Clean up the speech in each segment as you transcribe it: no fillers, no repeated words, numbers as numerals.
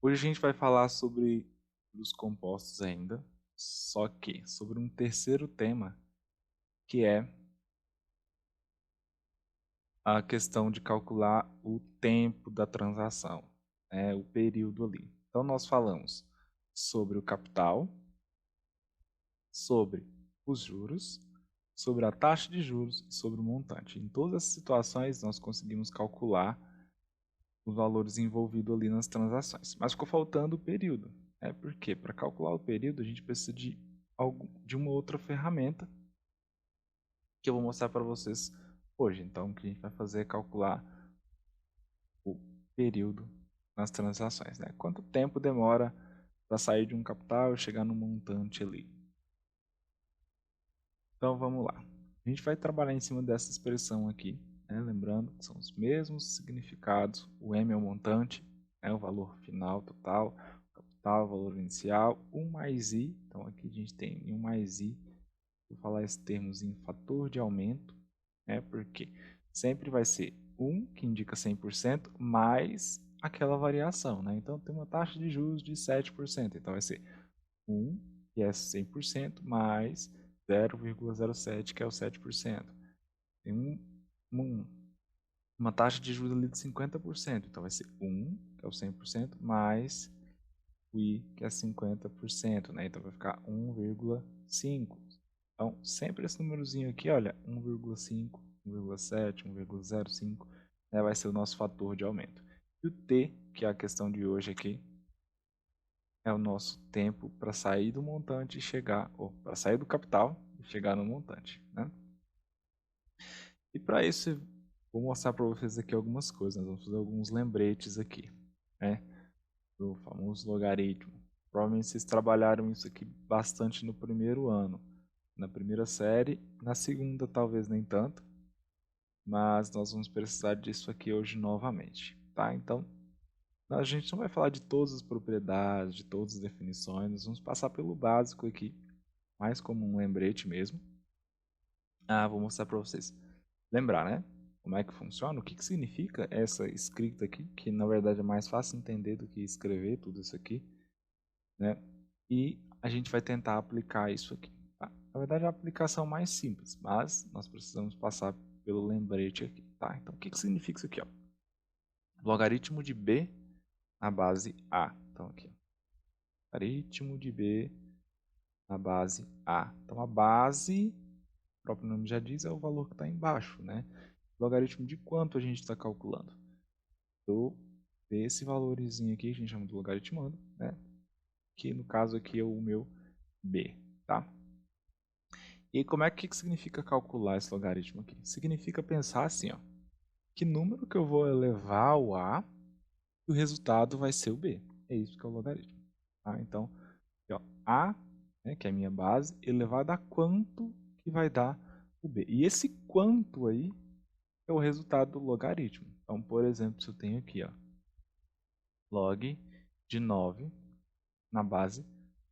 Hoje a gente vai falar sobre os compostos ainda, só que sobre um terceiro tema, que é a questão de calcular o tempo da transação, né, o período ali. Então nós falamos sobre o capital, sobre os juros, sobre a taxa de juros e sobre o montante. Em todas as situações nós conseguimos calcular os valores envolvidos ali nas transações. Mas ficou faltando o período. Porque para calcular o período a gente precisa de uma outra ferramenta que eu vou mostrar para vocês hoje. Então o que a gente vai fazer é calcular o período nas transações. Né? Quanto tempo demora para sair de um capital e chegar no montante ali. Então vamos lá. A gente vai trabalhar em cima dessa expressão aqui. Lembrando que são os mesmos significados. O M é o montante, o valor final total, o capital, o valor inicial, 1 mais I. Então aqui a gente tem 1 mais I. Vou falar esse termo em fator de aumento, porque sempre vai ser 1, que indica 100%, mais aquela variação. Então tem uma taxa de juros de 7%. Então vai ser 1, que é 100%, mais 0,07, que é o 7%. Tem uma taxa de juros ali de 50%. Então vai ser 1, que é o 100%, mais o I, que é 50%. Então vai ficar 1,5. Então sempre esse númerozinho aqui, olha, 1,5, 1,7, 1,05, vai ser o nosso fator de aumento. E o T, que é a questão de hoje aqui, é o nosso tempo para sair do montante e chegar, ou para sair do capital e chegar no montante. E para isso, vou mostrar para vocês aqui algumas coisas. Nós vamos fazer alguns lembretes aqui, do famoso logaritmo. Provavelmente vocês trabalharam isso aqui bastante no primeiro ano, na primeira série, na segunda talvez nem tanto, mas nós vamos precisar disso aqui hoje novamente, tá? Então, a gente não vai falar de todas as propriedades, de todas as definições, nós vamos passar pelo básico aqui, mais como um lembrete mesmo. Vou mostrar para vocês. Lembrar, né? Como é que funciona, o que significa essa escrita aqui, que na verdade é mais fácil entender do que escrever tudo isso aqui, né? E a gente vai tentar aplicar isso aqui. Tá? Na verdade é a aplicação mais simples, mas nós precisamos passar pelo lembrete aqui, tá? Então o que significa isso aqui, ó? Logaritmo de B na base A. Então aqui, ó. Logaritmo de B na base A. Então a base, o próprio nome já diz, é o valor que está embaixo, né? Logaritmo de quanto a gente está calculando? Desse valorzinho aqui, a gente chama de logaritmando, né? Que no caso aqui é o meu B, tá? E como é que significa calcular esse logaritmo aqui? Significa pensar assim, ó, que número que eu vou elevar ao A e o resultado vai ser o B. É isso que é o logaritmo. Tá? Então, aqui, ó, A, né, que é a minha base, elevado a quanto que vai dar o B. E esse quanto aí é o resultado do logaritmo. Então, por exemplo, se eu tenho aqui, ó, log de 9 na base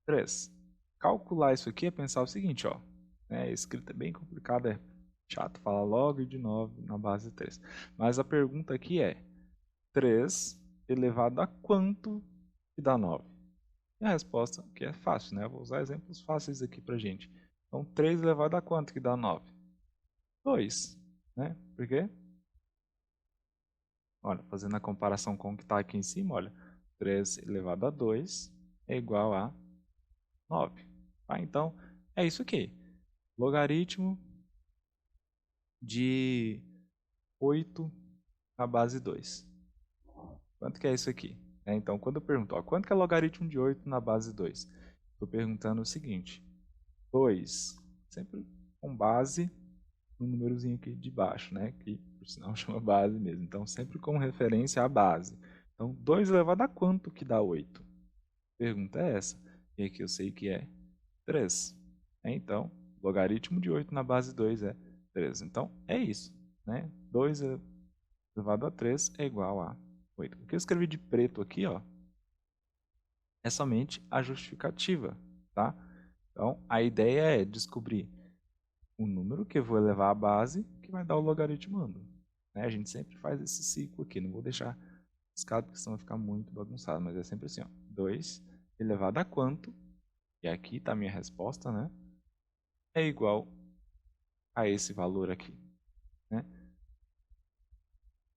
3. Calcular isso aqui é pensar o seguinte, ó, a escrita é bem complicada, é chato falar log de 9 na base 3. Mas a pergunta aqui é 3 elevado a quanto que dá 9? E a resposta aqui é fácil, né? Eu vou usar exemplos fáceis aqui pra gente. Então, 3 elevado a quanto que dá 9? 2, né? Por quê? Olha, fazendo a comparação com o que está aqui em cima, olha, 3 elevado a 2 é igual a 9. Tá? Então, é isso aqui. Logaritmo de 8 na base 2. Quanto que é isso aqui? Então, quando eu pergunto, ó, quanto que é logaritmo de 8 na base 2? Estou perguntando o seguinte. 2, sempre com base no númerozinho aqui de baixo, né? Que, por sinal, chama base mesmo. Então, sempre com referência à base. Então, 2 elevado a quanto que dá 8? Pergunta é essa. E aqui eu sei que é 3. Então, logaritmo de 8 na base 2 é 3. Então, é isso. 2 elevado a 3 é igual a 8. O que eu escrevi de preto aqui, ó, é somente a justificativa. Tá? Então, a ideia é descobrir o número que eu vou elevar à base que vai dar o logaritmando. A gente sempre faz esse ciclo aqui. Não vou deixar riscado porque senão vai ficar muito bagunçado, mas é sempre assim, ó. 2 elevado a quanto, e aqui está a minha resposta, né? É igual a esse valor aqui, né?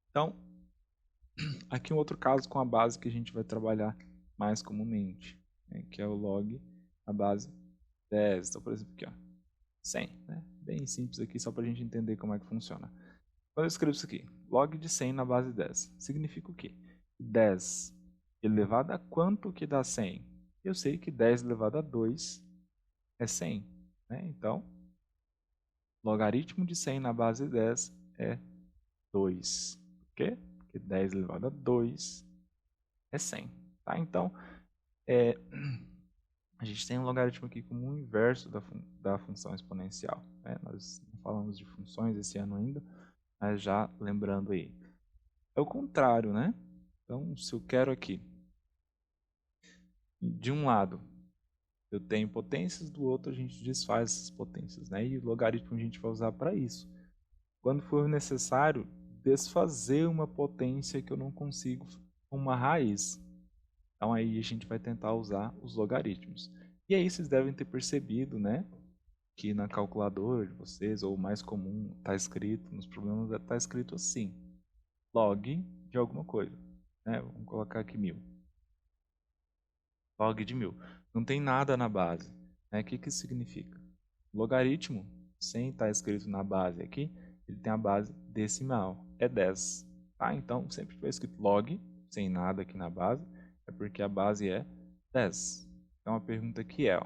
Então, aqui um outro caso com a base que a gente vai trabalhar mais comumente, né? Que é o log, a base 10. Então, por exemplo, aqui, ó, 100, né? Bem simples aqui, só para a gente entender como é que funciona. Quando eu escrevo isso aqui, log de 100 na base 10, significa o quê? 10 elevado a quanto que dá 100? Eu sei que 10 elevado a 2 é 100, né? Então, logaritmo de 100 na base 10 é 2. Por quê? Porque 10 elevado a 2 é 100. Tá? Então, a gente tem um logaritmo aqui como o inverso da função exponencial. Né? Nós não falamos de funções esse ano ainda, mas já lembrando aí. É o contrário, né? Então, se eu quero aqui, de um lado, eu tenho potências, do outro a gente desfaz essas potências, né? E o logaritmo a gente vai usar para isso. Quando for necessário desfazer uma potência que eu não consigo com uma raiz. Então aí a gente vai tentar usar os logaritmos. E aí vocês devem ter percebido, né, que na calculadora de vocês, ou o mais comum, está escrito, nos problemas está escrito assim, log de alguma coisa. Né? Vamos colocar aqui 1000. Log de 1000. Não tem nada na base. Né? O que isso significa? Logaritmo, sem estar escrito na base aqui, ele tem a base decimal, é 10. Tá? Então, sempre que for escrito log, sem nada aqui na base, é porque a base é 10. Então, a pergunta aqui é, ó,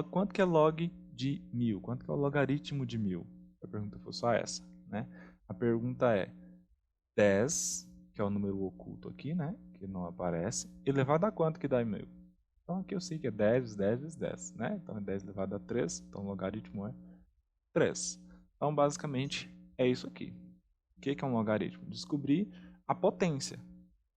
quanto que é log de 1000? Quanto que é o logaritmo de 1000? A pergunta foi só essa. Né? A pergunta é 10, que é o número oculto aqui, né? Que não aparece, elevado a quanto que dá 1000? Então aqui eu sei que é 10 vezes 10 vezes 10, né? Então é 10 elevado a 3, então o logaritmo é 3. Então basicamente é isso aqui. O que é um logaritmo? Descobrir a potência.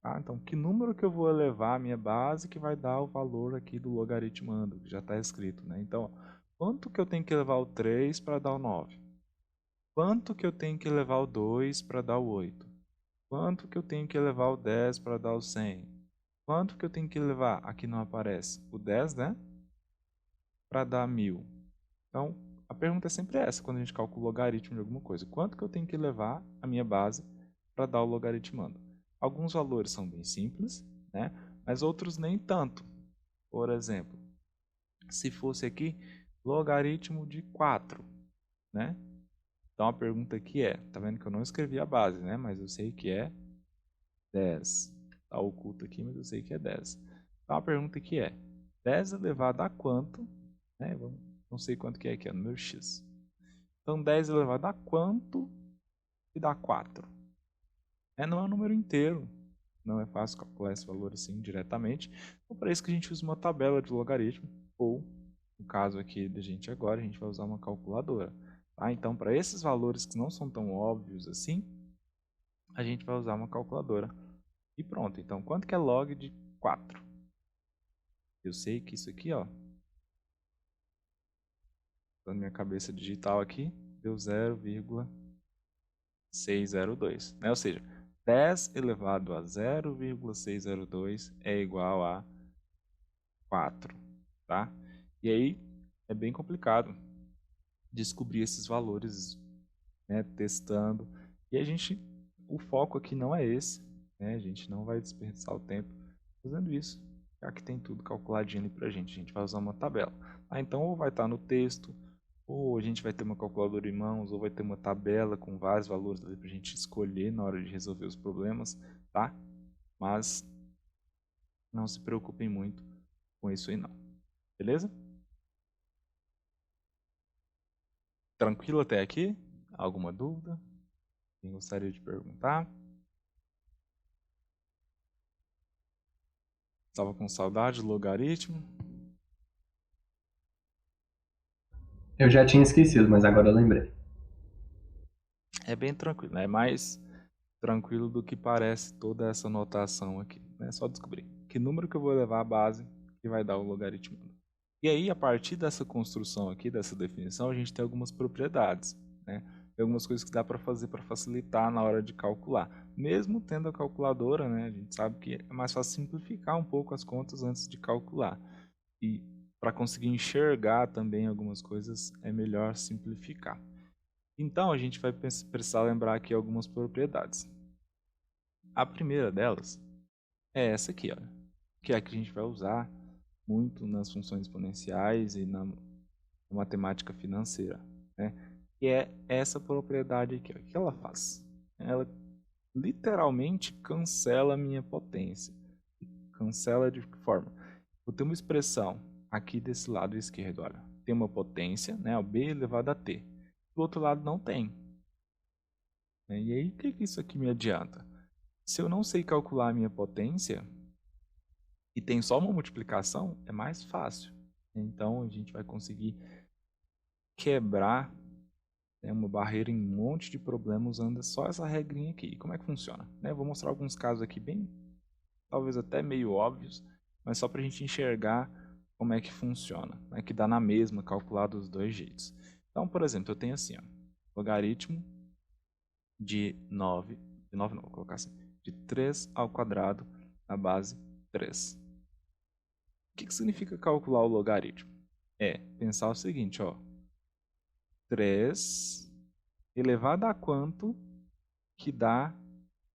Tá? Então que número que eu vou elevar a minha base que vai dar o valor aqui do logaritmando, que já está escrito, né? Então, quanto que eu tenho que elevar o 3 para dar o 9? Quanto que eu tenho que elevar o 2 para dar o 8? Quanto que eu tenho que elevar o 10 para dar o 100? Quanto que eu tenho que levar? Aqui não aparece. O 10, né? Para dar 1000. Então, a pergunta é sempre essa, quando a gente calcula o logaritmo de alguma coisa. Quanto que eu tenho que levar a minha base para dar o logaritmando? Alguns valores são bem simples, né? Mas outros nem tanto. Por exemplo, se fosse aqui logaritmo de 4, né? Então, a pergunta aqui é, tá vendo que eu não escrevi a base, né? Mas eu sei que é 10. Está oculto aqui, mas eu sei que é 10. Então a pergunta aqui é 10 elevado a quanto? Né? Não sei quanto que é aqui, é o número x. Então 10 elevado a quanto que dá 4? Não é um número inteiro. Não é fácil calcular esse valor assim diretamente. Então para isso que a gente usa uma tabela de logaritmo. Ou, no caso aqui da gente agora, a gente vai usar uma calculadora. Tá? Então para esses valores que não são tão óbvios assim, a gente vai usar uma calculadora. E pronto, então quanto que é log de 4? Eu sei que isso aqui, ó, na minha cabeça digital aqui, deu 0,602, né? Ou seja, 10 elevado a 0,602 é igual a 4, tá? E aí é bem complicado descobrir esses valores, né, testando. E o foco aqui não é esse, né? A gente não vai desperdiçar o tempo fazendo isso, já que tem tudo calculadinho ali pra gente. A gente vai usar uma tabela. Então, ou vai estar no texto, ou a gente vai ter uma calculadora em mãos, ou vai ter uma tabela com vários valores ali pra gente escolher na hora de resolver os problemas, tá? Mas não se preocupem muito com isso aí não. Beleza? Tranquilo até aqui? Alguma dúvida? Quem gostaria de perguntar? Estava com saudade do logaritmo? Eu já tinha esquecido, mas agora eu lembrei. É bem tranquilo, né? É mais tranquilo do que parece toda essa notação aqui. É só descobrir que número que eu vou levar à base que vai dar o logaritmo. E aí, a partir dessa construção aqui, dessa definição, a gente tem algumas propriedades, né? Tem algumas coisas que dá para fazer para facilitar na hora de calcular. Mesmo tendo a calculadora, né, a gente sabe que é mais fácil simplificar um pouco as contas antes de calcular. E para conseguir enxergar também algumas coisas, é melhor simplificar. Então, a gente vai precisar lembrar aqui algumas propriedades. A primeira delas é essa aqui, ó, que é a que a gente vai usar muito nas funções exponenciais e na matemática financeira, né? Que é essa propriedade aqui, ó. O que ela faz? Ela literalmente cancela a minha potência. Cancela de que forma? Vou ter uma expressão aqui desse lado esquerdo, olha. Tem uma potência, né? O b elevado a t. Do outro lado não tem. E aí, o que isso aqui me adianta? Se eu não sei calcular a minha potência e tem só uma multiplicação, é mais fácil. Então, a gente vai conseguir quebrar, né, uma barreira em um monte de problemas usando só essa regrinha aqui. E como é que funciona? Né? Vou mostrar alguns casos aqui bem, talvez até meio óbvios, mas só para a gente enxergar como é que funciona, né? Que dá na mesma calcular dos dois jeitos. Então, por exemplo, eu tenho assim, ó, logaritmo de 9 não, vou colocar assim, de 3 ao quadrado na base 3. O que significa calcular o logaritmo? É pensar o seguinte, ó, 3 elevado a quanto que dá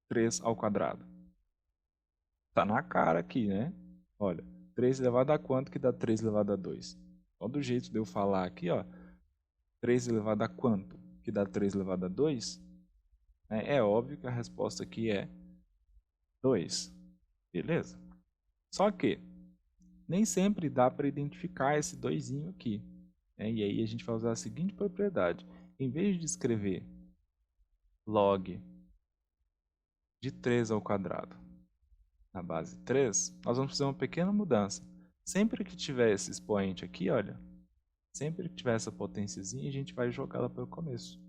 3 ao quadrado? Tá na cara aqui, né? Olha, 3 elevado a quanto que dá 3 elevado a 2? Só do jeito de eu falar aqui, ó, 3 elevado a quanto que dá 3 elevado a 2? É óbvio que a resposta aqui é 2. Beleza? Só que nem sempre dá para identificar esse 2 aqui. E aí a gente vai usar a seguinte propriedade. Em vez de escrever log de 3 ao quadrado na base 3, nós vamos fazer uma pequena mudança. Sempre que tiver esse expoente aqui, olha, sempre que tiver essa potênciazinha, a gente vai jogar ela para o começo.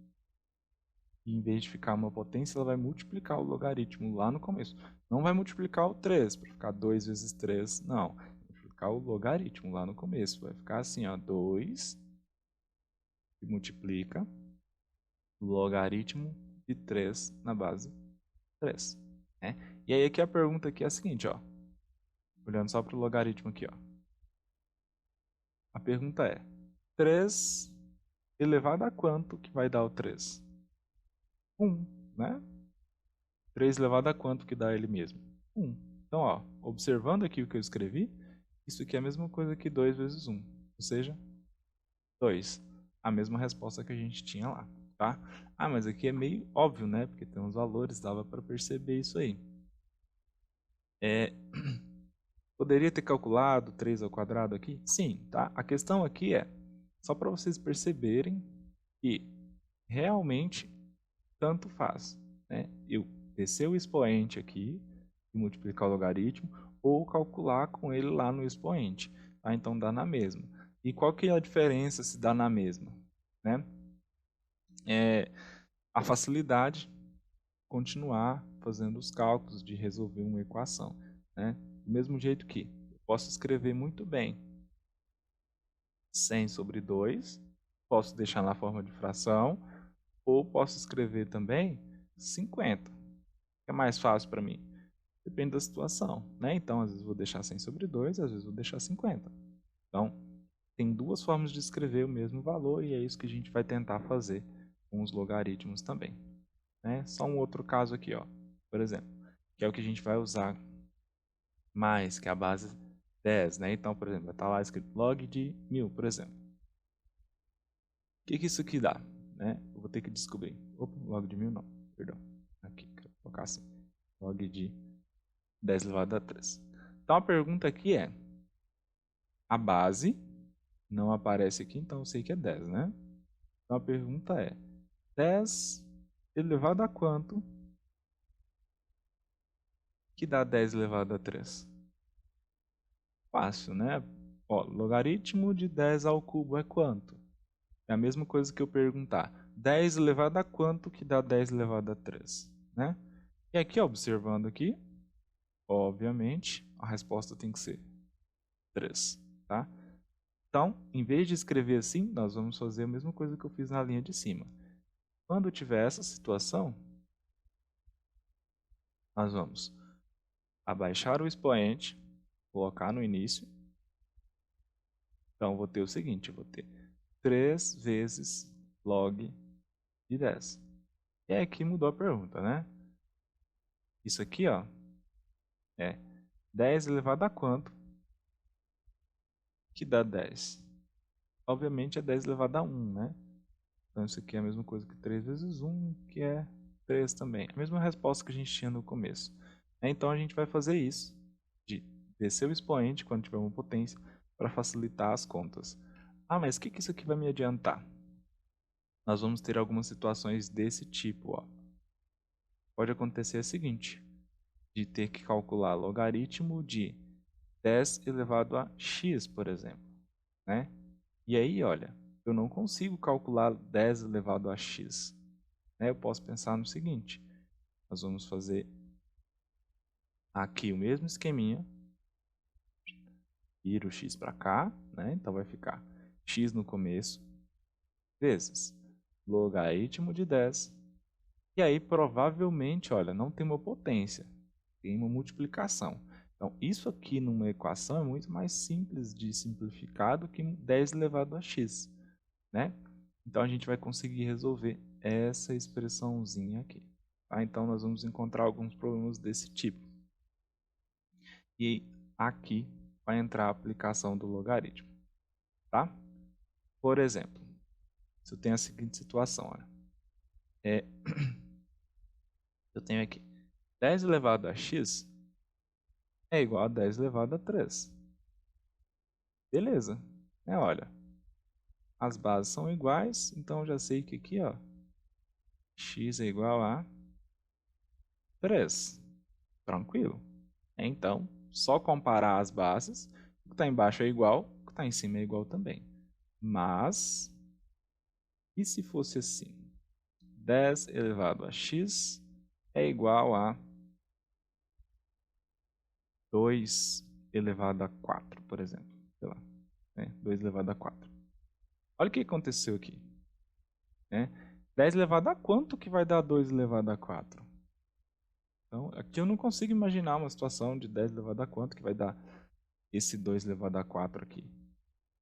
E em vez de ficar uma potência, ela vai multiplicar o logaritmo lá no começo. Não vai multiplicar o 3 para ficar 2 vezes 3, não. Vai multiplicar o logaritmo lá no começo. Vai ficar assim, ó, 2 que multiplica o logaritmo de 3 na base 3. Né? E aí aqui a pergunta aqui é a seguinte, ó. Olhando só para o logaritmo aqui, ó. A pergunta é, 3 elevado a quanto que vai dar o 3? 1, né? 3 elevado a quanto que dá ele mesmo? 1. Então, ó, observando aqui o que eu escrevi, isso aqui é a mesma coisa que 2 vezes 1, ou seja, 2. A mesma resposta que a gente tinha lá, tá? Ah, mas aqui é meio óbvio, né? Porque tem uns valores, dava para perceber isso aí. Poderia ter calculado 3 ao quadrado aqui? Sim, tá? A questão aqui é, só para vocês perceberem que realmente tanto faz, né? Eu descer o expoente aqui e multiplicar o logaritmo ou calcular com ele lá no expoente, tá? Então dá na mesma. E qual que é a diferença se dá na mesma, né? A facilidade de continuar fazendo os cálculos de resolver uma equação, né? Do mesmo jeito que eu posso escrever muito bem 100 sobre 2, posso deixar na forma de fração, ou posso escrever também 50, que é mais fácil para mim. Depende da situação, né? Então, às vezes vou deixar 100 sobre 2, às vezes vou deixar 50. Então, tem duas formas de escrever o mesmo valor e é isso que a gente vai tentar fazer com os logaritmos também. Né? Só um outro caso aqui, ó, por exemplo, que é o que a gente vai usar mais, que é a base 10. Né? Então, por exemplo, vai estar lá escrito log de 1000, por exemplo. O que isso aqui dá? Né? Eu vou ter que descobrir. Opa, log de 1000 não, perdão. Aqui, quero colocar assim. Log de 10 elevado a 3. Então a pergunta aqui é, a base não aparece aqui, então eu sei que é 10, né? Então a pergunta é, 10 elevado a quanto que dá 10 elevado a 3? Fácil, né? Ó, logaritmo de 10 ao cubo é quanto? É a mesma coisa que eu perguntar, 10 elevado a quanto que dá 10 elevado a 3? Né? E aqui, observando aqui, obviamente, a resposta tem que ser 3, tá? Então, em vez de escrever assim, nós vamos fazer a mesma coisa que eu fiz na linha de cima. Quando tiver essa situação, nós vamos abaixar o expoente, colocar no início. Então, vou ter o seguinte, vou ter 3 vezes log de 10. E aqui mudou a pergunta, né? Isso aqui, ó, é 10 elevado a quanto que dá 10? Obviamente é 10 elevado a 1, né? Então isso aqui é a mesma coisa que 3 vezes 1, que é 3 também. A mesma resposta que a gente tinha no começo. Então a gente vai fazer isso, de descer o expoente quando tiver uma potência, para facilitar as contas. Ah, mas o que isso aqui vai me adiantar? Nós vamos ter algumas situações desse tipo, ó. Pode acontecer o seguinte, de ter que calcular logaritmo de 10 elevado a x, por exemplo, né? E aí, olha, eu não consigo calcular 10 elevado a x, né? Eu posso pensar no seguinte, nós vamos fazer aqui o mesmo esqueminha, vira o x para cá, né? Então vai ficar x no começo, vezes logaritmo de 10, e aí provavelmente, olha, não tem uma potência, tem uma multiplicação. Então, isso aqui numa equação é muito mais simples de simplificar do que 10 elevado a x, né? Então, a gente vai conseguir resolver essa expressãozinha aqui. Tá? Então, nós vamos encontrar alguns problemas desse tipo. E aqui vai entrar a aplicação do logaritmo. Tá? Por exemplo, se eu tenho a seguinte situação, olha, eu tenho aqui 10 elevado a x é igual a 10 elevado a 3. Beleza. Olha, as bases são iguais, então eu já sei que aqui, ó, x é igual a 3. Tranquilo? Então, só comparar as bases, o que está embaixo é igual, o que está em cima é igual também. Mas, e se fosse assim? 10 elevado a x é igual a 2 elevado a 4, por exemplo. Sei lá, 2 elevado a 4. Olha o que aconteceu aqui. 10 elevado a quanto que vai dar 2 elevado a 4? Então, aqui eu não consigo imaginar uma situação de 10 elevado a quanto que vai dar esse 2 elevado a 4 aqui.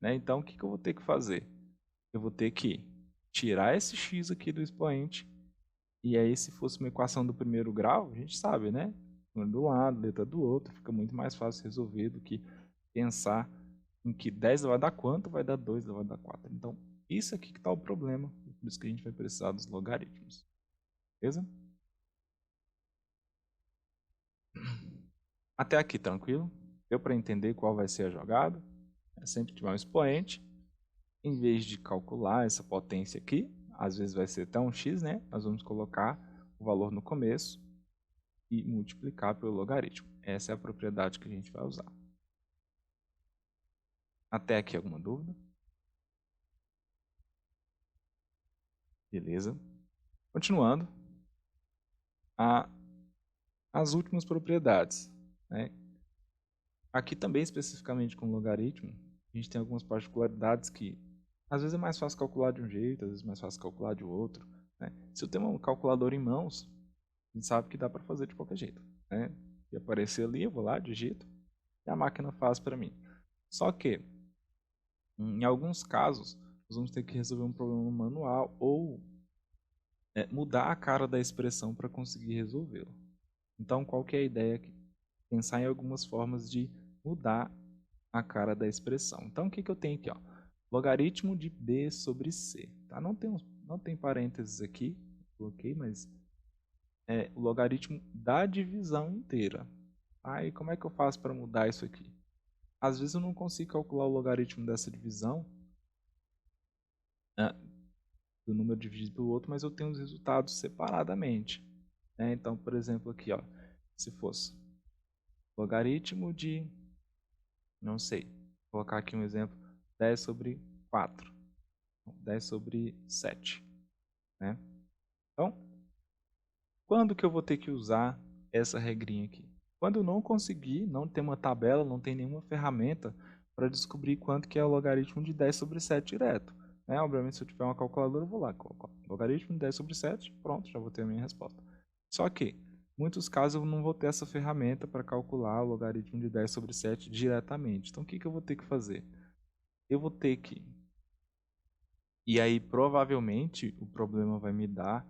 Então, o que eu vou ter que fazer? Eu vou ter que tirar esse x aqui do expoente. E aí, se fosse uma equação do primeiro grau, a gente sabe, né? Número do lado, letra do outro, fica muito mais fácil resolver do que pensar em que 10 elevado a quanto vai dar 2 elevado a 4. Então, isso aqui que está o problema, por isso que a gente vai precisar dos logaritmos. Beleza? Até aqui, tranquilo? Deu para entender qual vai ser a jogada? Sempre que tiver um expoente, em vez de calcular essa potência aqui, às vezes vai ser até um x, né? Nós vamos colocar o valor no começo e multiplicar pelo logaritmo. Essa é a propriedade que a gente vai usar. Até aqui alguma dúvida? Beleza. Continuando, as últimas propriedades. Aqui também, especificamente com logaritmo, a gente tem algumas particularidades que às vezes é mais fácil calcular de um jeito, às vezes é mais fácil calcular de outro. Se eu tenho um calculador em mãos, a gente sabe que dá para fazer de qualquer jeito. E aparecer ali, eu vou lá, digito, e a máquina faz para mim. Só que, em alguns casos, nós vamos ter que resolver um problema manual ou mudar a cara da expressão para conseguir resolvê-lo. Então, qual que é a ideia aqui? Pensar em algumas formas de mudar a cara da expressão. Então, o que eu tenho aqui? Ó? Logaritmo de b sobre c. Tá? Não tem parênteses aqui, coloquei, mas é o logaritmo da divisão inteira. Aí, como é que eu faço para mudar isso aqui? Às vezes eu não consigo calcular o logaritmo dessa divisão do número dividido pelo outro, mas eu tenho os resultados separadamente. Então, por exemplo, aqui, ó, se fosse logaritmo de, não sei, vou colocar aqui um exemplo, 10 sobre 4, 10 sobre 7. Então, quando que eu vou ter que usar essa regrinha aqui? Quando eu não conseguir, não tem uma tabela, não tem nenhuma ferramenta para descobrir quanto que é o logaritmo de 10 sobre 7 direto. né? Obviamente, se eu tiver uma calculadora, eu vou lá, coloco logaritmo de 10 sobre 7, pronto, já vou ter a minha resposta. Só que, em muitos casos, eu não vou ter essa ferramenta para calcular o logaritmo de 10 sobre 7 diretamente. Então, o que que eu vou ter que fazer? Eu vou ter que... E aí, provavelmente, o problema vai me dar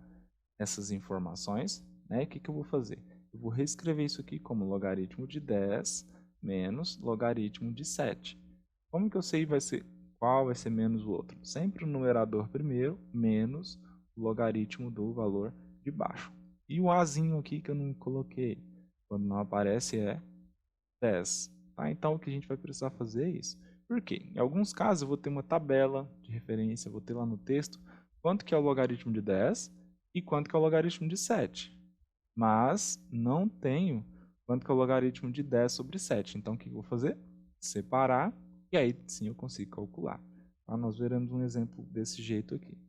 essas informações, né? O que que eu vou fazer? Eu vou reescrever isso aqui como logaritmo de 10 menos logaritmo de 7. Como que eu sei qual vai ser menos o outro? Sempre o numerador primeiro, menos o logaritmo do valor de baixo. E o azinho aqui que eu não coloquei, quando não aparece, é 10. Tá? Então, o que a gente vai precisar fazer é isso. Por quê? Em alguns casos, eu vou ter uma tabela de referência, vou ter lá no texto quanto que é o logaritmo de 10 e quanto que é o logaritmo de 7. Mas não tenho quanto que é o logaritmo de 10 sobre 7. Então, o que eu vou fazer? Separar, e aí sim eu consigo calcular. Tá? Nós veremos um exemplo desse jeito aqui.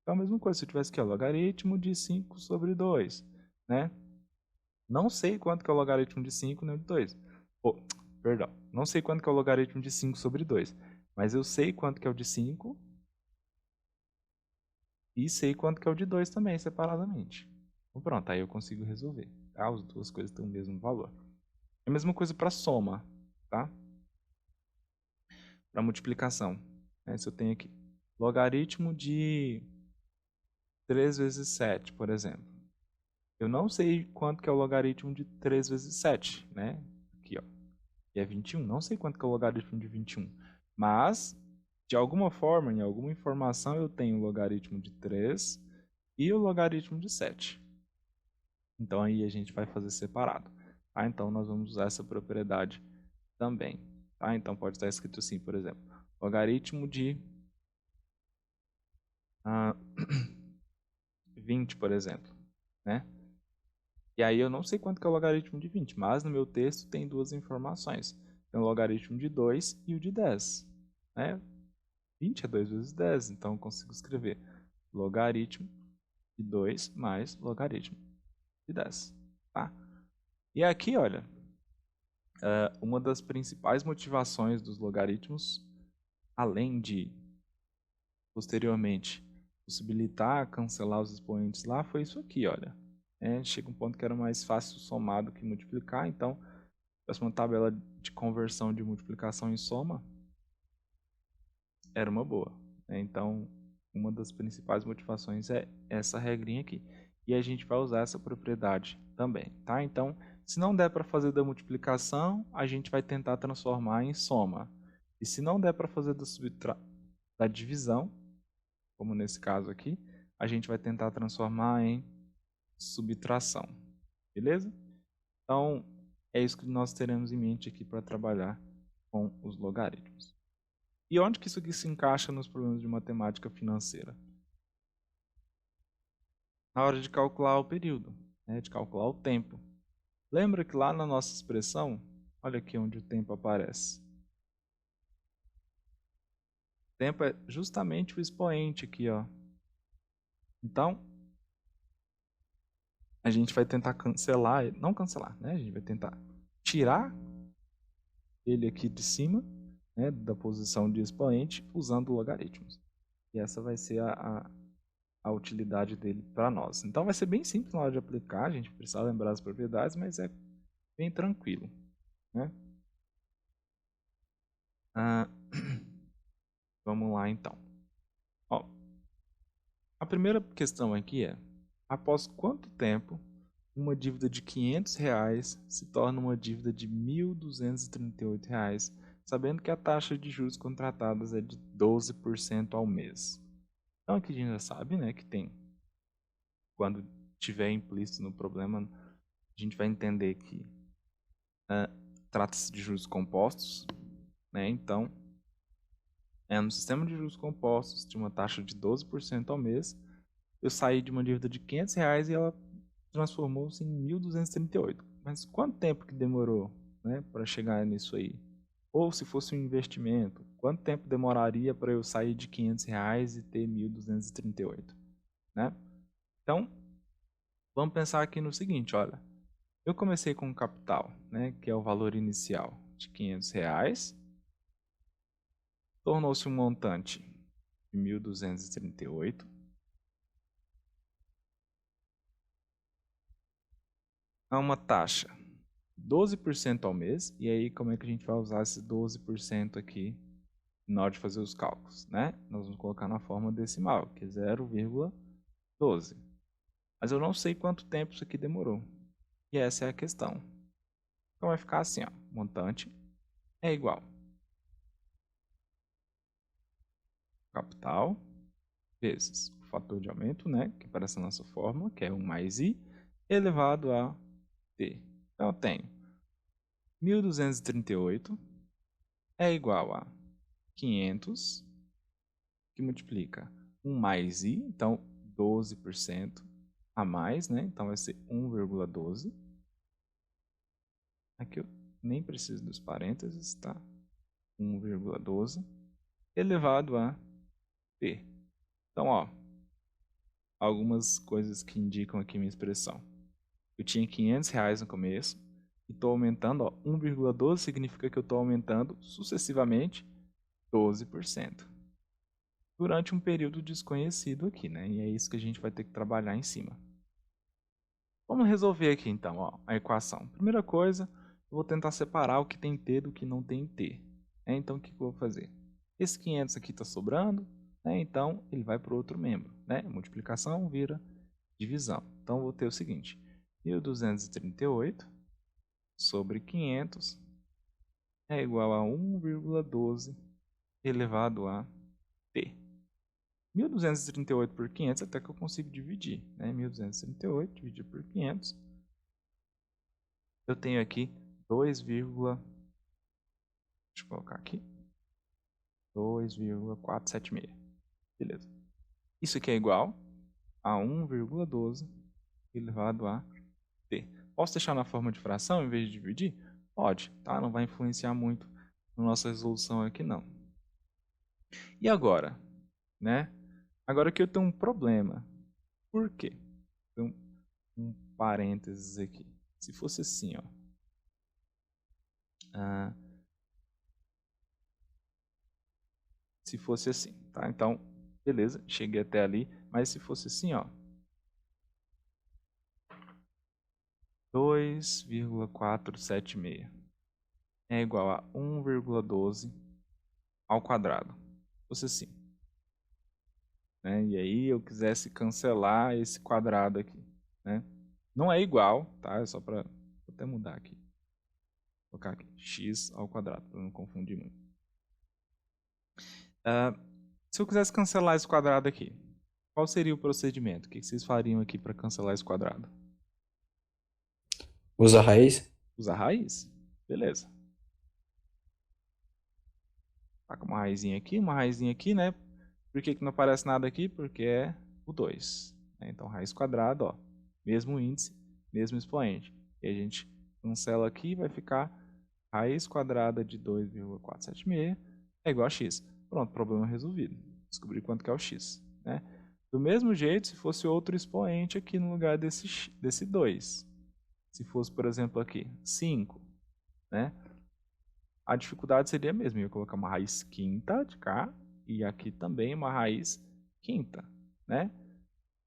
Então, a mesma coisa, se eu tivesse aqui o logaritmo de 5 sobre 2, né? Não sei quanto que é o logaritmo de 5 nem de 2. Oh, perdão. Não sei quanto que é o logaritmo de 5 sobre 2. Mas eu sei quanto que é o de 5 e sei quanto que é o de 2 também, separadamente. Então pronto, aí eu consigo resolver. Tá? As duas coisas têm o mesmo valor. É a mesma coisa para soma, tá? Para multiplicação. Né? Se eu tenho aqui logaritmo de 3 vezes 7, por exemplo. Eu não sei quanto que é o logaritmo de 3 vezes 7, né? Aqui, ó. Que é 21. Não sei quanto que é o logaritmo de 21. Mas, de alguma forma, em alguma informação, eu tenho o logaritmo de 3 e o logaritmo de 7. Então, aí a gente vai fazer separado. Tá? Então, nós vamos usar essa propriedade também. Tá? Então, pode estar escrito assim, por exemplo. Logaritmo de 20, por exemplo. Né? E aí eu não sei quanto que é o logaritmo de 20, mas no meu texto tem duas informações. Tem o logaritmo de 2 e o de 10. Né? 20 é 2 vezes 10, então eu consigo escrever logaritmo de 2 mais logaritmo de 10. Tá? E aqui, olha, uma das principais motivações dos logaritmos, além de, posteriormente, possibilitar cancelar os expoentes lá, foi isso aqui, olha. Chega um ponto que era mais fácil somar do que multiplicar, então, essa uma tabela de conversão de multiplicação em soma era uma boa. Então, uma das principais motivações é essa regrinha aqui. E a gente vai usar essa propriedade também, tá? Então, se não der para fazer da multiplicação, a gente vai tentar transformar em soma. E se não der para fazer da divisão, como nesse caso aqui, a gente vai tentar transformar em subtração. Beleza? Então, é isso que nós teremos em mente aqui para trabalhar com os logaritmos. E onde que isso aqui se encaixa nos problemas de matemática financeira? Na hora de calcular o período, né, de calcular o tempo. Lembra que lá na nossa expressão, olha aqui onde o tempo aparece. O tempo é justamente o expoente aqui, ó. Então, a gente vai tentar cancelar, não cancelar, né? A gente vai tentar tirar ele aqui de cima, né, da posição de expoente, usando logaritmos. E essa vai ser a utilidade dele para nós. Então vai ser bem simples na hora de aplicar, a gente precisa lembrar as propriedades, mas é bem tranquilo. Né? Vamos lá então. Ó, a primeira questão aqui é, após quanto tempo uma dívida de R$ 500 se torna uma dívida de R$ 1.238, sabendo que a taxa de juros contratadas é de 12% ao mês? Então aqui a gente já sabe, né, que tem, quando tiver implícito no problema, a gente vai entender que trata-se de juros compostos, né? Então, no sistema de juros compostos, de uma taxa de 12% ao mês, eu saí de uma dívida de R$ 500 e ela transformou-se em 1.238. Mas quanto tempo que demorou, né, para chegar nisso aí? Ou se fosse um investimento, quanto tempo demoraria para eu sair de R$ 500 e ter 1.238, né? Então, vamos pensar aqui no seguinte, olha. Eu comecei com um capital, né, que é o valor inicial de R$ 500, tornou-se um montante de 1.238 a uma taxa de 12% ao mês. E aí, como é que a gente vai usar esse 12% aqui na hora de fazer os cálculos, né? Nós vamos colocar na forma decimal, que é 0,12. Mas eu não sei quanto tempo isso aqui demorou. E essa é a questão. Então vai ficar assim, ó, montante é igual capital vezes o fator de aumento, né, que aparece na nossa fórmula, que é 1 mais i, elevado a t. Então eu tenho 1.238 é igual a 500, que multiplica 1 mais i, então 12% a mais, né? Então vai ser 1,12. Aqui eu nem preciso dos parênteses, tá? 1,12 elevado a t. Então, ó, algumas coisas que indicam aqui minha expressão. Eu tinha R$ 500 no começo e estou aumentando, ó, 1,12 significa que eu estou aumentando sucessivamente 12%. Durante um período desconhecido aqui, né? E é isso que a gente vai ter que trabalhar em cima. Vamos resolver aqui então, ó, a equação. Primeira coisa, eu vou tentar separar o que tem T do que não tem T. Então, o que eu vou fazer? Esse 500 aqui está sobrando, né? Então ele vai para o outro membro, né? Multiplicação vira divisão. Então, eu vou ter o seguinte, 1.238 sobre 500 é igual a 1,12 elevado a T. 1.238 por 500 até que eu consigo dividir, né? 1.238 dividido por 500, eu tenho aqui 2, deixa eu colocar aqui, 2,476. Beleza. Isso aqui é igual a 1,12 elevado a t. Posso deixar na forma de fração em vez de dividir? Pode, tá? Não vai influenciar muito na nossa resolução aqui, não. E agora, né? Agora que eu tenho um problema. Por quê? Tem um parênteses aqui. Se fosse assim, ó. Se fosse assim, tá? Então, beleza, cheguei até ali. Mas se fosse assim, ó. 2,476 é igual a 1,12 ao quadrado. Se fosse assim. Né? E aí eu quisesse cancelar esse quadrado aqui. Né? Não é igual, tá? É só para até mudar aqui. Vou colocar aqui, x ao quadrado, para não confundir muito. Se eu quisesse cancelar esse quadrado aqui, qual seria o procedimento? O que vocês fariam aqui para cancelar esse quadrado? Usa a raiz? Usar raiz? Beleza. Tá com uma raizinha aqui, né? Por que não aparece nada aqui? Porque é o 2. Né? Então, raiz quadrada, ó, mesmo índice, mesmo expoente. E a gente cancela aqui e vai ficar raiz quadrada de 2,476 é igual a x. Pronto, problema resolvido. Descobri quanto que é o x. Né? Do mesmo jeito, se fosse outro expoente aqui no lugar desse 2. Se fosse, por exemplo, aqui, 5, né? A dificuldade seria a mesma. Eu ia colocar uma raiz quinta de cá e aqui também uma raiz quinta, né?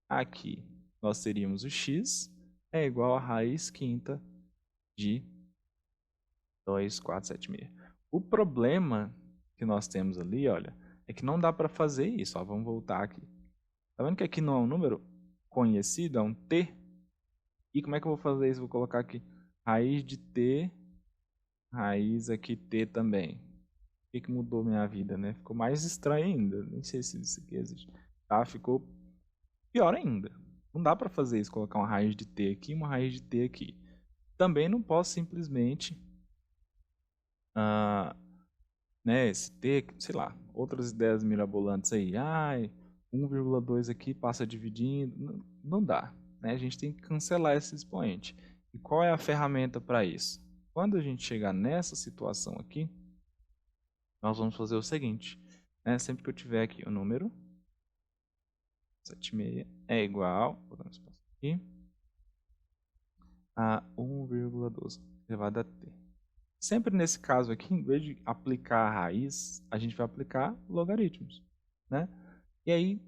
Aqui nós teríamos o x é igual a raiz quinta de 2,476. O problema que nós temos ali, olha, é que não dá para fazer isso. Ó, vamos voltar aqui. Tá vendo que aqui não é um número conhecido, é um t? E como é que eu vou fazer isso? Vou colocar aqui raiz de t, raiz aqui t também. O que mudou minha vida, né? Ficou mais estranho ainda. Nem sei se isso aqui existe. Tá? Ficou pior ainda. Não dá para fazer isso, colocar uma raiz de t aqui e uma raiz de t aqui. Também não posso simplesmente né, esse t, sei lá, outras ideias mirabolantes aí. 1,2 aqui passa dividindo. Não dá. Né? A gente tem que cancelar esse expoente. E qual é a ferramenta para isso? Quando a gente chegar nessa situação aqui, nós vamos fazer o seguinte. Né? Sempre que eu tiver aqui o número 76 é igual, vou dar um espaço aqui, a 1,12 elevado a t. Sempre nesse caso aqui, em vez de aplicar a raiz, a gente vai aplicar logaritmos. Né? E aí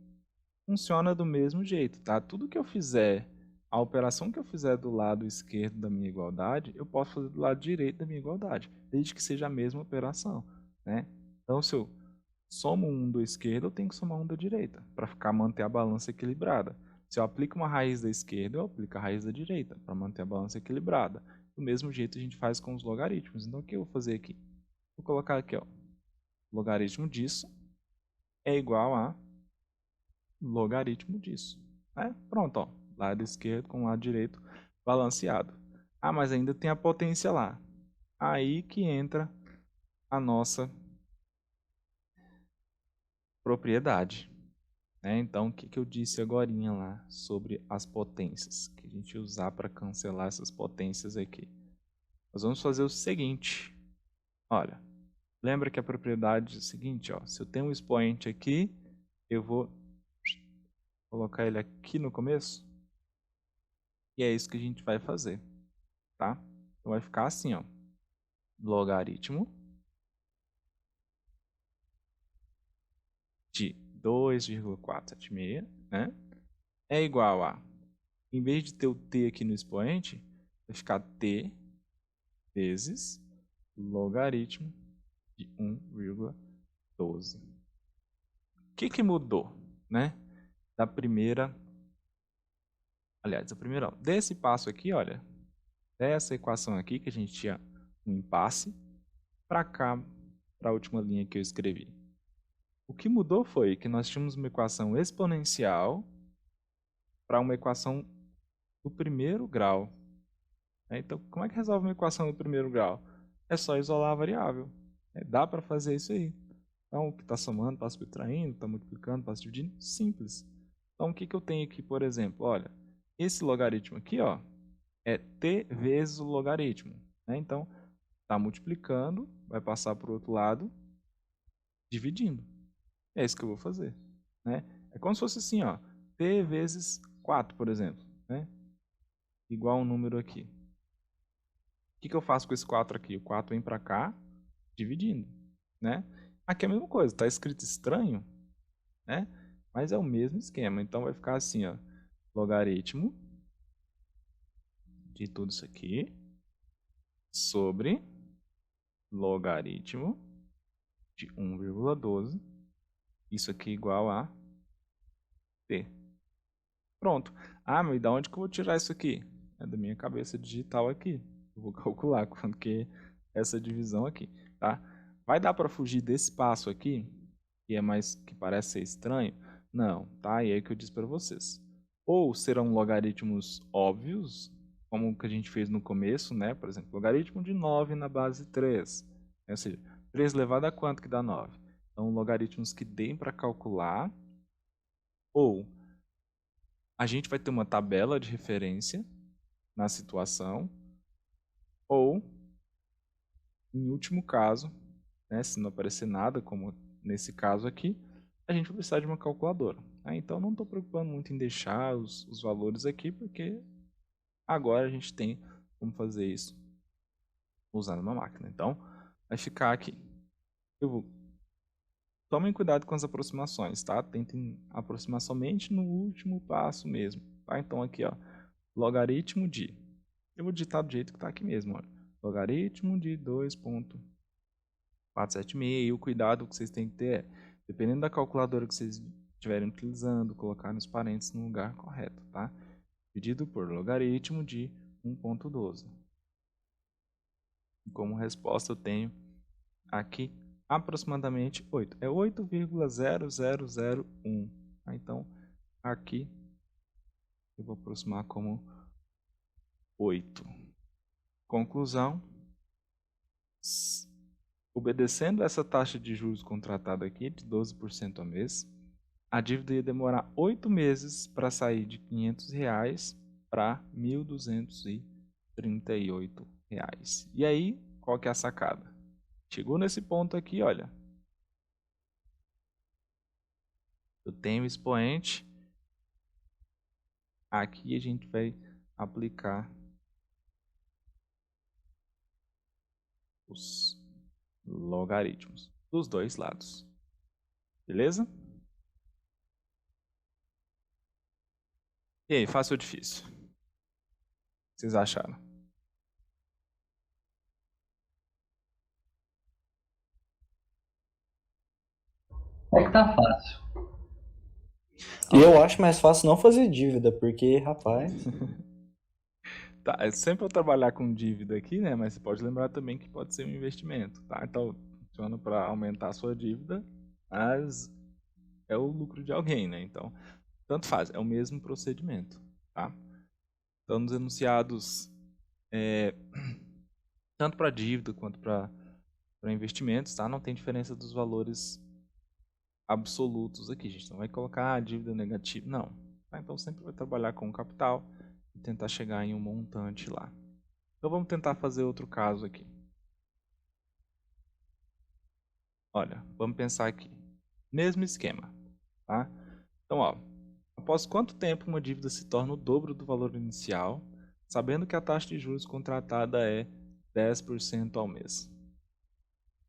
funciona do mesmo jeito, tá? Tudo que eu fizer, a operação que eu fizer do lado esquerdo da minha igualdade, eu posso fazer do lado direito da minha igualdade, desde que seja a mesma operação, né? Então, se eu somo um da esquerda, eu tenho que somar um da direita, para manter a balança equilibrada. Se eu aplico uma raiz da esquerda, eu aplico a raiz da direita, para manter a balança equilibrada. Do mesmo jeito a gente faz com os logaritmos. Então, o que eu vou fazer aqui? Vou colocar aqui, ó, logaritmo disso é igual a logaritmo disso. Né? Pronto, ó, lado esquerdo com lado direito balanceado. Ah, mas ainda tem a potência lá. Aí que entra a nossa propriedade. Né? Então, o que eu disse agora lá sobre as potências? Que a gente usar para cancelar essas potências aqui. Nós vamos fazer o seguinte. Olha, lembra que a propriedade é o seguinte, ó, se eu tenho um expoente aqui, eu vou colocar ele aqui no começo. E é isso que a gente vai fazer, tá? Então vai ficar assim, ó, logaritmo de 2,476, né? É igual a, em vez de ter o t aqui no expoente, vai ficar t vezes logaritmo de 1,12. O que mudou, né? Da primeira, aliás, da primeira, não, desse passo aqui, olha, dessa equação aqui que a gente tinha um impasse, para cá, para a última linha que eu escrevi. O que mudou foi que nós tínhamos uma equação exponencial para uma equação do primeiro grau. Então, como é que resolve uma equação do primeiro grau? É só isolar a variável. Dá para fazer isso aí. Então, o que está somando está subtraindo, está multiplicando, está dividindo, simples. Então, o que eu tenho aqui, por exemplo? Olha, esse logaritmo aqui, ó, é t vezes o logaritmo. Né? Então, está multiplicando, vai passar para o outro lado, dividindo. É isso que eu vou fazer. Né? É como se fosse assim, ó, t vezes 4, por exemplo. Né? Igual um número aqui. O que eu faço com esse 4 aqui? O 4 vem para cá, dividindo. Né? Aqui é a mesma coisa, está escrito estranho, né? Mas é o mesmo esquema. Então vai ficar assim, ó, logaritmo de tudo isso aqui sobre logaritmo de 1,12. Isso aqui igual a t. Pronto. Ah, mas da onde que eu vou tirar isso aqui? É da minha cabeça digital aqui. Eu vou calcular quanto que é essa divisão aqui, tá? Vai dar para fugir desse passo aqui, que é mais que parece ser estranho? Não, tá? E é o que eu disse para vocês. Ou serão logaritmos óbvios, como o que a gente fez no começo, né? Por exemplo, logaritmo de 9 na base 3. Ou seja, 3 elevado a quanto que dá 9? Então, logaritmos que deem para calcular. Ou a gente vai ter uma tabela de referência na situação. Ou, em último caso, né, se não aparecer nada, como nesse caso aqui, a gente vai precisar de uma calculadora. Então, não estou preocupando muito em deixar os valores aqui, porque agora a gente tem como fazer isso usando uma máquina. Então, vai ficar aqui. Tomem cuidado com as aproximações, tá? Tentem aproximar somente no último passo mesmo, tá? Então, aqui, ó, logaritmo de... Eu vou digitar do jeito que está aqui mesmo, olha. Logaritmo de 2,476. E o cuidado que vocês têm que ter é, dependendo da calculadora que vocês estiverem utilizando, colocar nos parênteses no lugar correto, tá? Dividido por logaritmo de 1,12. E como resposta eu tenho aqui aproximadamente 8. É 8,0001. Então, aqui eu vou aproximar como 8. Conclusão. Obedecendo essa taxa de juros contratada aqui, de 12% ao mês, a dívida ia demorar 8 meses para sair de R$ 500 para R$ 1.238. E aí, qual que é a sacada? Chegou nesse ponto aqui, olha. Eu tenho expoente. Aqui a gente vai aplicar os logaritmos dos dois lados. Beleza? E aí, fácil ou difícil? O que vocês acharam? É que tá fácil. E Ó, eu acho mais fácil não fazer dívida, porque, rapaz. tá, é sempre eu trabalhar com dívida aqui, né? Mas você pode lembrar também que pode ser um investimento, tá? Então, funciona para aumentar a sua dívida, mas é o lucro de alguém, né? Então, tanto faz, é o mesmo procedimento, tá? Então, nos enunciados, é, tanto para dívida quanto para investimentos, tá? Não tem diferença dos valores absolutos aqui. A gente não vai colocar a dívida negativa, não. Tá? Então, sempre vai trabalhar com o capital e tentar chegar em um montante lá. Então, vamos tentar fazer outro caso aqui. Olha, vamos pensar aqui. Mesmo esquema, tá? Então, ó, após quanto tempo uma dívida se torna o dobro do valor inicial, sabendo que a taxa de juros contratada é 10% ao mês?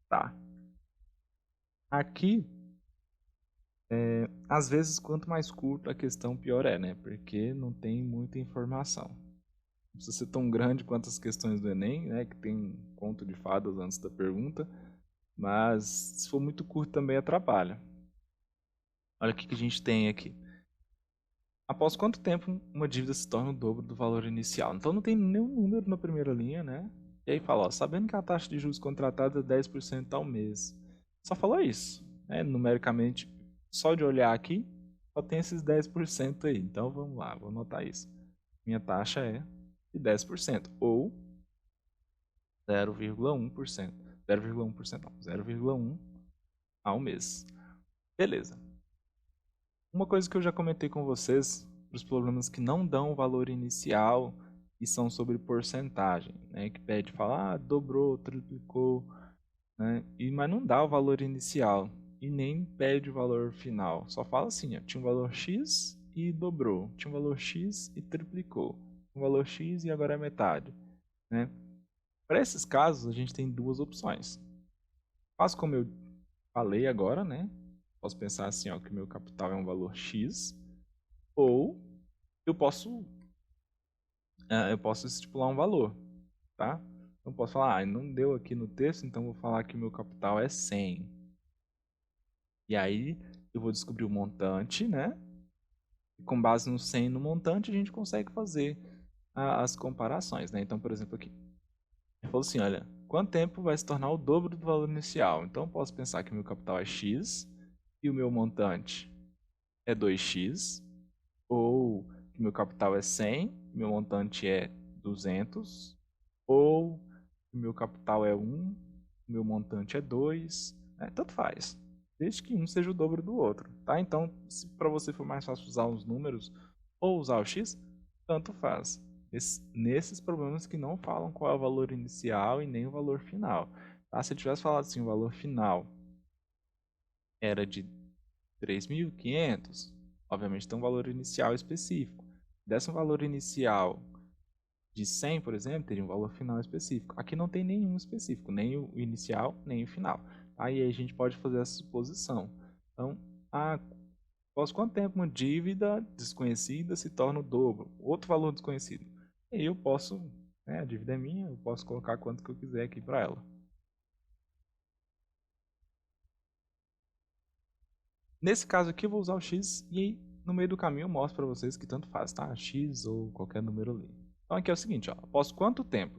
Tá. Aqui, às vezes, quanto mais curto a questão, pior é, né? Porque não tem muita informação. Não precisa ser tão grande quanto as questões do Enem, né? Que tem um conto de fadas antes da pergunta. Mas, se for muito curto, também atrapalha. Olha o que a gente tem aqui. Após quanto tempo uma dívida se torna o dobro do valor inicial? Então não tem nenhum número na primeira linha, né? E aí fala, ó, sabendo que a taxa de juros contratada é 10% ao mês. Só falou isso, né? Numericamente, só de olhar aqui, só tem esses 10% aí. Então vamos lá, vou anotar isso. Minha taxa é de 10%, ou 0,1%. 0,1% não, 0,1 ao mês. Beleza. Uma coisa que eu já comentei com vocês, os problemas que não dão valor inicial e são sobre porcentagem, né? Que pede, fala, dobrou, triplicou, né? Mas não dá o valor inicial e nem pede o valor final. Só fala assim, ó, tinha um valor X e dobrou, tinha um valor X e triplicou, um valor X e agora é metade, né? Para esses casos, a gente tem duas opções. Faço como eu falei agora, né? Posso pensar assim, ó, que o meu capital é um valor X, ou eu posso estipular um valor, tá? Então posso falar, não deu aqui no texto, então vou falar que o meu capital é 100. E aí eu vou descobrir o montante, né? E com base no 100 no montante, a gente consegue fazer as comparações, né? Então, por exemplo, aqui, ele falou assim, olha, quanto tempo vai se tornar o dobro do valor inicial? Então eu posso pensar que o meu capital é X e o meu montante é 2x, ou que meu capital é 100, meu montante é 200, ou que meu capital é 1, meu montante é 2, né? Tanto faz, desde que um seja o dobro do outro, tá? Então, se para você for mais fácil usar os números ou usar o x, tanto faz. Nesses problemas que não falam qual é o valor inicial e nem o valor final, tá? Se eu tivesse falado assim, o valor final era de 3.500, obviamente tem um valor inicial específico. Desse um valor inicial de 100, por exemplo, teria um valor final específico. Aqui não tem nenhum específico, nem o inicial, nem o final. Aí a gente pode fazer essa suposição. Então, após quanto tempo uma dívida desconhecida se torna o dobro? Outro valor desconhecido. E aí eu posso, né, a dívida é minha, eu posso colocar quanto que eu quiser aqui para ela. Nesse caso aqui eu vou usar o x e aí no meio do caminho eu mostro para vocês que tanto faz, tá? X ou qualquer número ali. Então aqui é o seguinte, ó, após quanto tempo?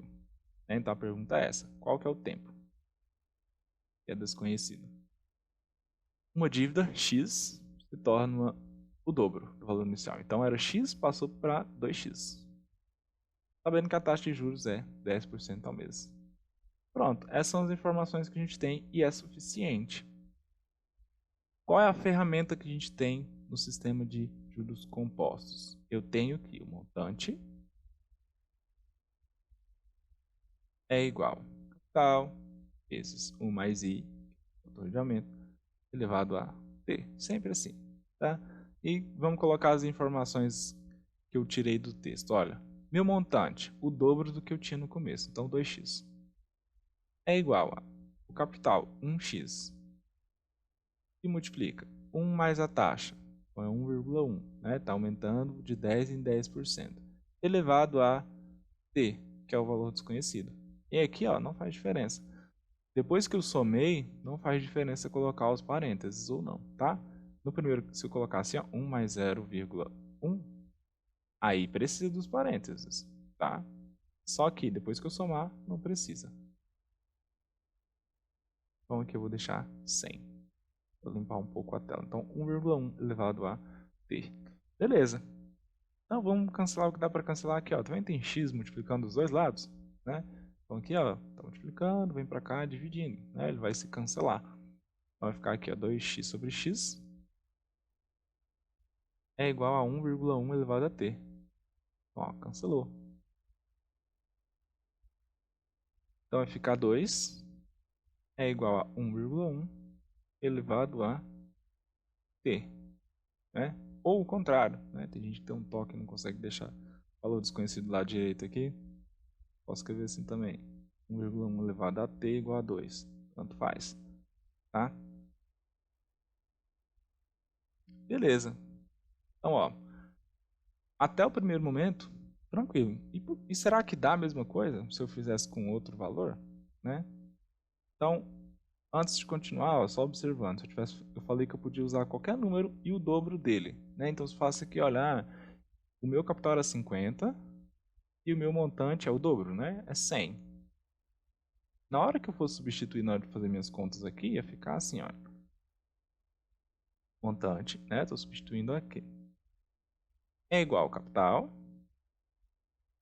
Né? Então a pergunta é essa, qual que é o tempo? Que é desconhecido. Uma dívida x se torna o dobro do valor inicial. Então era x, passou para 2x. Sabendo que a taxa de juros é 10% ao mês. Pronto, essas são as informações que a gente tem e é suficiente. Qual é a ferramenta que a gente tem no sistema de juros compostos? Eu tenho que o montante é igual a capital vezes 1 mais i, fator de aumento, elevado a t. Sempre assim, tá? E vamos colocar as informações que eu tirei do texto. Olha, meu montante, o dobro do que eu tinha no começo, então 2x, é igual a o capital, 1x, e multiplica 1 mais a taxa. Então é 1,1, né? Está aumentando de 10 em 10%. Elevado a t, que é o valor desconhecido. E aqui, ó, não faz diferença. Depois que eu somei, não faz diferença colocar os parênteses ou não, tá? No primeiro, se eu colocar assim, ó, 1 mais 0,1, aí precisa dos parênteses, tá? Só que depois que eu somar, não precisa. Então aqui eu vou deixar 100. Vou limpar um pouco a tela. Então 1,1 elevado a t. Beleza. Então vamos cancelar o que dá para cancelar aqui, ó. Tá vendo? Tem x multiplicando os dois lados, né? Então aqui, ó, tá multiplicando, vem para cá, dividindo, né? Ele vai se cancelar. Vai ficar aqui, ó, 2x sobre x é igual a 1,1 elevado a t. Então, ó, cancelou. Então vai ficar 2 é igual a 1,1 elevado a t, né? Ou o contrário, né? Tem gente que tem um toque e não consegue deixar o valor desconhecido do lado direito aqui. Posso escrever assim também. 1,1 elevado a t igual a 2. Tanto faz, tá? Beleza. Então, ó, até o primeiro momento, tranquilo. E será que dá a mesma coisa se eu fizesse com outro valor, né? Então, antes de continuar, ó, só observando, eu falei que eu podia usar qualquer número e o dobro dele, né? Então, se eu faço aqui, olha, o meu capital era 50 e o meu montante é o dobro, né? É 100. Na hora que eu for substituir, na hora de fazer minhas contas aqui, ia ficar assim, ó. Montante, né? Estou substituindo aqui. É igual ao capital,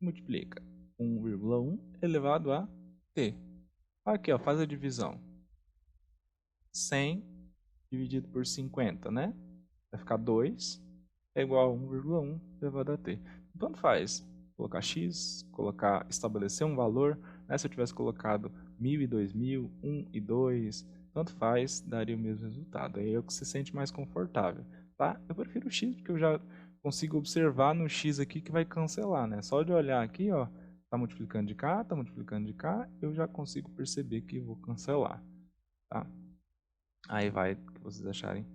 multiplica 1,1 elevado a t. Aqui, ó, faz a divisão. 100 dividido por 50, né? Vai ficar 2 é igual a 1,1 elevado a t. Tanto faz colocar x, estabelecer um valor, né? Se eu tivesse colocado 1.000 e 2.000, 1 e 2, tanto faz, daria o mesmo resultado. Aí é o que se sente mais confortável, tá? Eu prefiro o x porque eu já consigo observar no x aqui que vai cancelar, né? Só de olhar aqui, ó, tá multiplicando de cá, tá multiplicando de cá, eu já consigo perceber que vou cancelar, tá? Aí vai o que vocês acharem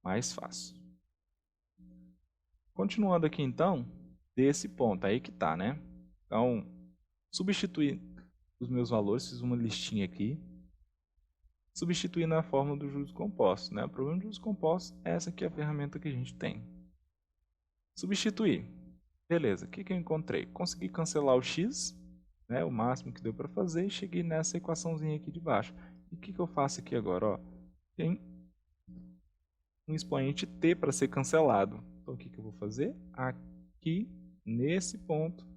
mais fácil. Continuando aqui então, desse ponto, aí que tá, né? Então, substituir os meus valores, fiz uma listinha aqui. Substituir na fórmula do juros compostos, né? O problema de juros compostos é essa aqui é a ferramenta que a gente tem. Substituir. Beleza, o que eu encontrei? Consegui cancelar o x, né? O máximo que deu para fazer, e cheguei nessa equaçãozinha aqui de baixo. E o que eu faço aqui agora? Ó, tem um expoente t para ser cancelado. Então, o que eu vou fazer? Aqui, nesse ponto,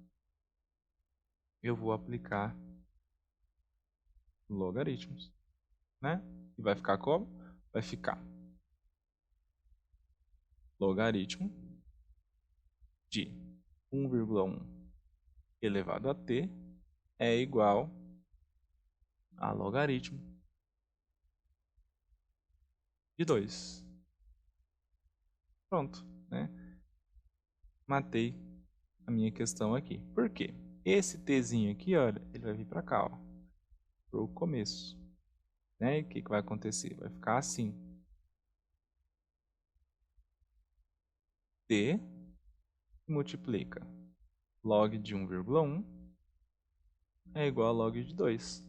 eu vou aplicar logaritmos, né? E vai ficar como? Vai ficar logaritmo de 1,1 elevado a t é igual a logaritmo de 2. Pronto, né? Matei a minha questão aqui. Por quê? Esse tzinho aqui, olha, ele vai vir para cá, ó, pro começo, né? E o que vai acontecer? Vai ficar assim. T multiplica log de 1,1 é igual a log de 2.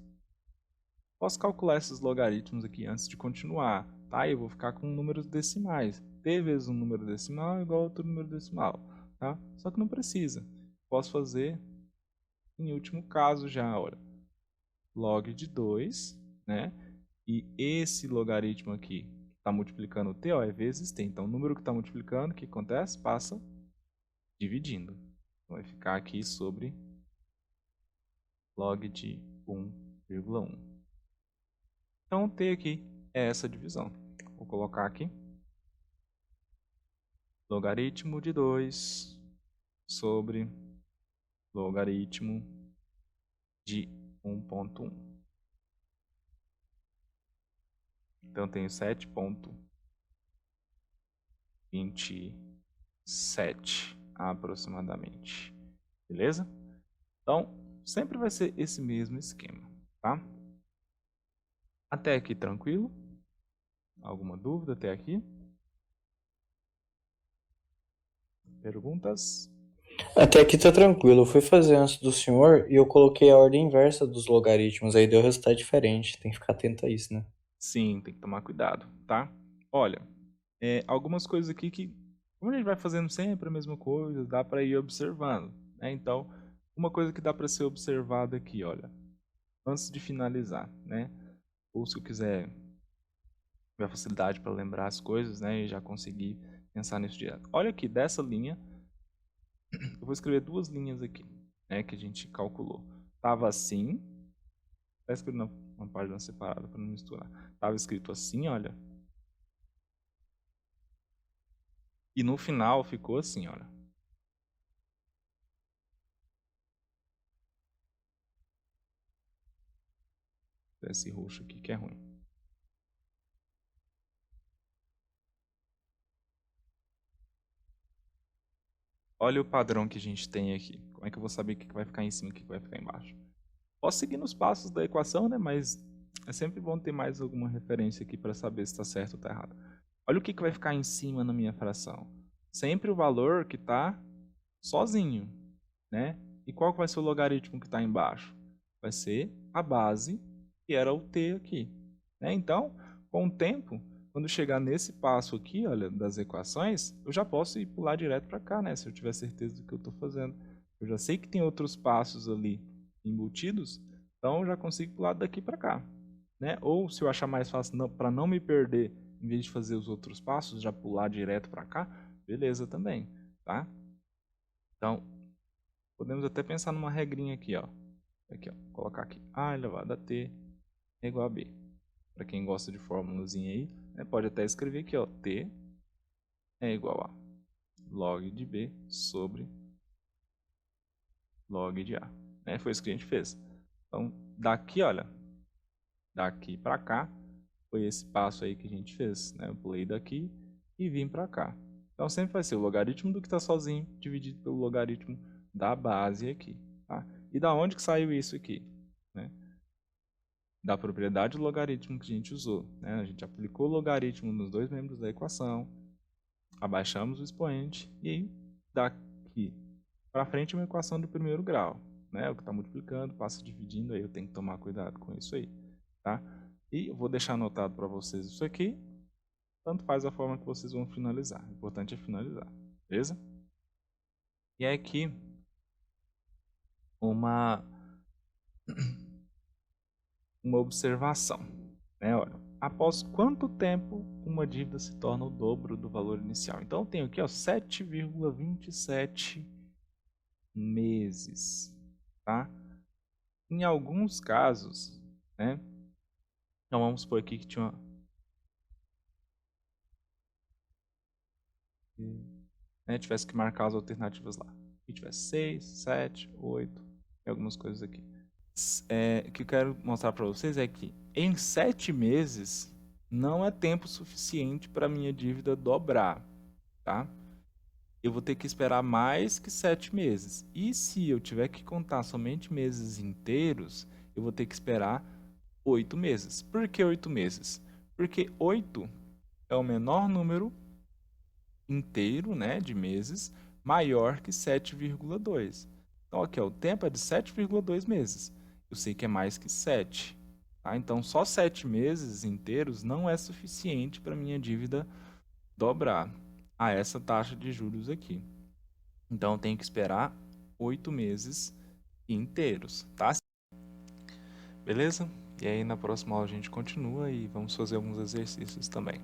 Posso calcular esses logaritmos aqui antes de continuar, tá? Eu vou ficar com números decimais. T vezes um número decimal é igual a outro número decimal, tá? Só que não precisa. Posso fazer em último caso já, olha. Log de 2, né? E esse logaritmo aqui, que está multiplicando o t, ó, é vezes t. Então, o número que está multiplicando, o que acontece? Passa dividindo. Então, vai ficar aqui sobre log de 1,1. Então, t aqui é essa divisão. Vou colocar aqui. Logaritmo de 2 sobre logaritmo de 1,1. Então, tenho 7,27 aproximadamente. Beleza? Então, sempre vai ser esse mesmo esquema, tá? Até aqui tranquilo? Alguma dúvida até aqui? Perguntas? Até aqui tá tranquilo. Eu fui fazer antes do senhor e eu coloquei a ordem inversa dos logaritmos. Aí deu resultado diferente. Tem que ficar atento a isso, né? Sim, tem que tomar cuidado, tá? Olha, algumas coisas aqui que, como a gente vai fazendo sempre a mesma coisa, dá para ir observando, né? Então, uma coisa que dá para ser observada aqui, olha, antes de finalizar, né? Ou se eu quiser tiver facilidade para lembrar as coisas, né? E já conseguir pensar nisso direto. Olha aqui, dessa linha, eu vou escrever duas linhas aqui, né? Que a gente calculou. Tava assim, tá escrito numa página separada para não misturar. Tava escrito assim, olha. E no final ficou assim, olha. Esse roxo aqui que é ruim. Olha o padrão que a gente tem aqui. Como é que eu vou saber o que vai ficar em cima e o que vai ficar embaixo? Posso seguir nos passos da equação, né? Mas é sempre bom ter mais alguma referência aqui para saber se está certo ou está errado. Olha o que vai ficar em cima na minha fração. Sempre o valor que está sozinho, né? E qual que vai ser o logaritmo que está embaixo? Vai ser a base, que era o t aqui, né? Então, com o tempo, quando chegar nesse passo aqui, olha, das equações, eu já posso ir pular direto para cá, né? Se eu tiver certeza do que eu estou fazendo. Eu já sei que tem outros passos ali embutidos, então eu já consigo pular daqui para cá, né? Ou se eu achar mais fácil para não me perder, em vez de fazer os outros passos, já pular direto para cá, beleza também, tá? Então, podemos até pensar numa regrinha aqui, ó. Aqui, ó. Colocar aqui A elevado a T é igual a B. Para quem gosta de formulazinha aí, né, pode até escrever aqui, ó. T é igual a log de B sobre log de A. Né? Foi isso que a gente fez. Então, daqui, olha, daqui para cá, foi esse passo aí que a gente fez. Né? Eu pulei daqui e vim para cá. Então, sempre vai ser o logaritmo do que está sozinho dividido pelo logaritmo da base aqui. Tá? E da onde que saiu isso aqui? Né? Da propriedade do logaritmo que a gente usou. Né? A gente aplicou o logaritmo nos dois membros da equação, abaixamos o expoente e aí, daqui para frente é uma equação do primeiro grau. Né? O que está multiplicando, passa dividindo, aí eu tenho que tomar cuidado com isso aí. Tá? E eu vou deixar anotado para vocês isso aqui, tanto faz a forma que vocês vão finalizar. O importante é finalizar, beleza? E é aqui uma observação. Né? Olha, após quanto tempo uma dívida se torna o dobro do valor inicial? Então, eu tenho aqui 7,27 meses. Tá? Em alguns casos, né? Então, vamos supor aqui que tinha tivesse que marcar as alternativas lá. Aqui tivesse 6, 7, 8 e algumas coisas aqui. O que eu quero mostrar para vocês é que em 7 meses não é tempo suficiente para minha dívida dobrar, tá? Eu vou ter que esperar mais que 7 meses. E se eu tiver que contar somente meses inteiros, eu vou ter que esperar 8 meses. Por que 8 meses? Porque 8 é o menor número inteiro, né, de meses, maior que 7,2. Então, aqui, ó, o tempo é de 7,2 meses. Eu sei que é mais que 7. Tá? Então, só 7 meses inteiros não é suficiente para minha dívida dobrar a essa taxa de juros aqui. Então, eu tenho que esperar 8 meses inteiros. Tá? Beleza? E aí, na próxima aula, a gente continua e vamos fazer alguns exercícios também.